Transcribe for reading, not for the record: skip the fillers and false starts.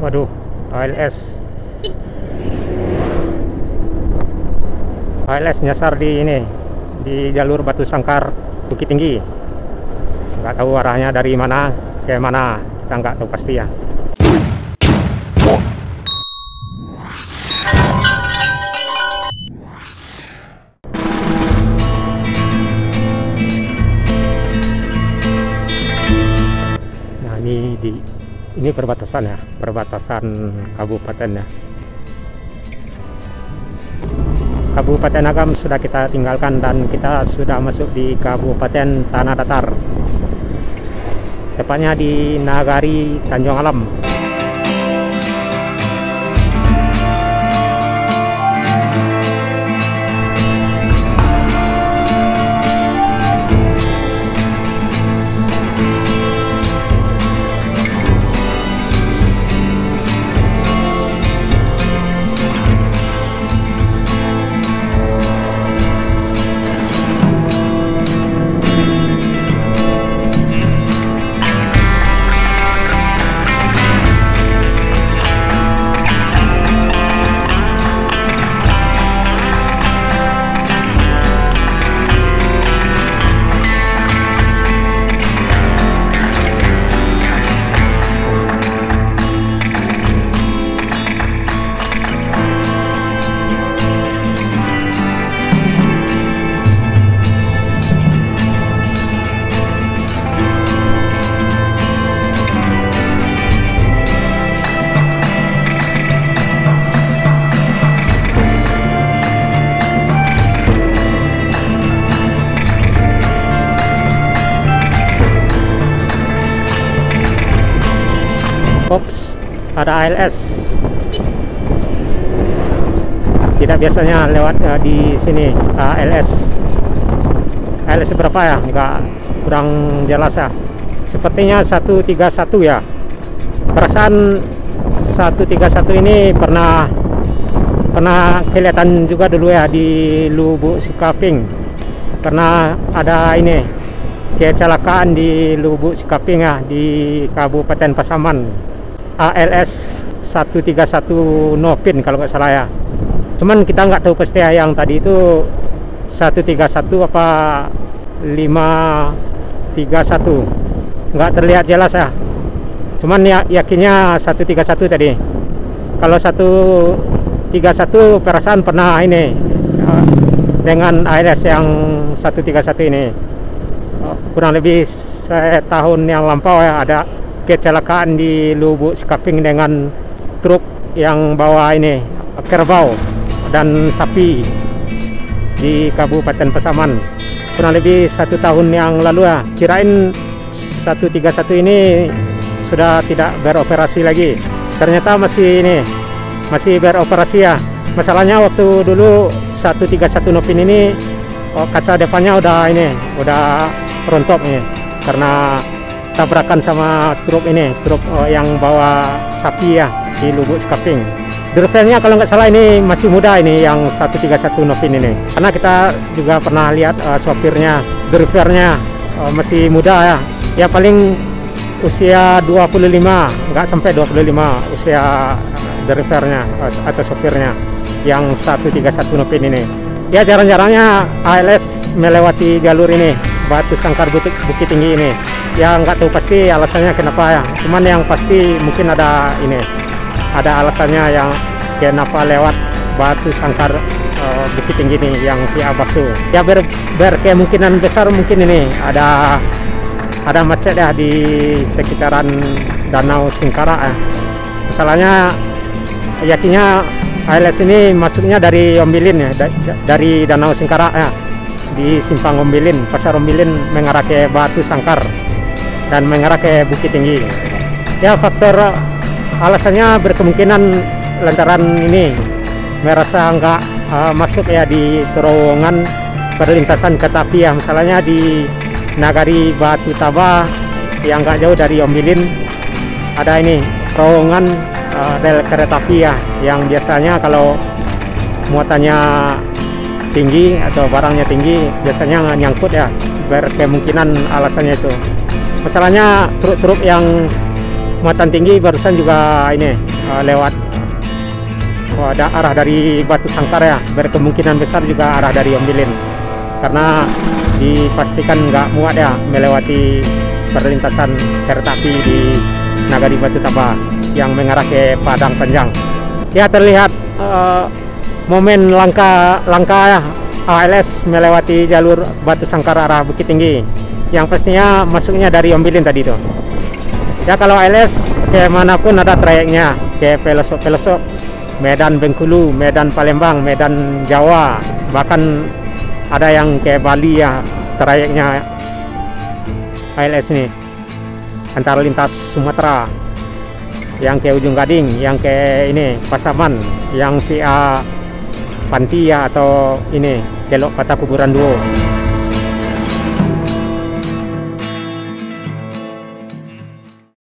Waduh, ALS nyasar di ini, di jalur Batu Sangkar Bukit Tinggi. Nggak tahu arahnya dari mana ke mana, kita nggak tahu pasti ya. Nah, ini perbatasan ya, perbatasan kabupaten ya. Kabupaten Agam sudah kita tinggalkan dan kita sudah masuk di Kabupaten Tanah Datar, tepatnya di Nagari Tanjung Alam. Ops, ada ALS. Tidak biasanya lewat di sini ALS. ALS berapa ya? Enggak, kurang jelas ya. Sepertinya 131 ya. Perasaan 131 ini pernah kelihatan juga dulu ya di Lubuk Sikaping. Karena ada ini kecelakaan di Lubuk Sikaping ya, di Kabupaten Pasaman. ALS 131 Nopin kalau nggak salah ya. Cuman kita nggak tahu pasti ya, yang tadi itu 131 apa 531, nggak terlihat jelas ya. Cuman ya yakinnya 131 tadi. Kalau 131 perasaan pernah ini dengan ALS yang 131 ini kurang lebih setahun yang lampau ya, ada kecelakaan di Lubuk Sikaping dengan truk yang bawa ini kerbau dan sapi di Kabupaten Pasaman, kurang lebih 1 tahun yang lalu ya. Kirain 131 ini sudah tidak beroperasi lagi, ternyata masih beroperasi ya. Masalahnya waktu dulu 131 Nopin ini kaca depannya udah rontok nih karena tabrakan sama truk yang bawa sapi ya di Lubuk Sikaping. Drivernya kalau nggak salah ini masih muda, ini yang 131 Nopin ini, karena kita juga pernah lihat sopirnya, drivernya masih muda ya, paling usia 25, nggak sampai 25 usia drivernya atau sopirnya yang 131 Nopin ini. Ya jarang-jarangnya ALS melewati jalur ini Batu Sangkar Bukit Tinggi ini. Ya nggak tahu pasti alasannya kenapa ya. Cuman yang pasti mungkin ada alasannya yang kenapa lewat Batu Sangkar Bukit Tinggi ini yang via Basu. Ya berkemungkinan besar mungkin ini ada macet ya di sekitaran Danau Singkara ya. Masalahnya yakinnya ALS ini masuknya dari Ombilin ya, dari Danau Singkara ya, di Simpang Ombilin, Pasar Ombilin mengarah ke Batu Sangkar dan mengarah ke Bukit Tinggi. Ya faktor alasannya berkemungkinan lantaran ini merasa nggak masuk ya di terowongan perlintasan kereta api ya. Masalahnya di Nagari Batu Taba yang nggak jauh dari Ombilin ada ini terowongan rel kereta api ya, yang biasanya kalau muatannya tinggi atau barangnya tinggi biasanya nyangkut ya, berkemungkinan alasannya itu. Masalahnya truk-truk yang muatan tinggi barusan juga ini lewat ada arah dari Batu Sangkar ya, berkemungkinan besar juga arah dari Ombilin, karena dipastikan nggak muat ya melewati perlintasan kereta api di Nagari Batu Taba yang mengarah ke Padang Panjang. Ya, terlihat momen langka ya ALS melewati jalur Batu Sangkar arah Bukit Tinggi, yang pastinya masuknya dari Ombilin tadi itu. Ya, kalau ALS kemanapun ada trayeknya, ke pelosok-pelosok, Medan Bengkulu, Medan Palembang, Medan Jawa, bahkan ada yang ke Bali ya trayeknya ALS nih, antara lintas Sumatera, yang ke Ujung Gading, yang ke ini Pasaman, yang via Pantia atau ini Kelok Kata Kuburan Duo.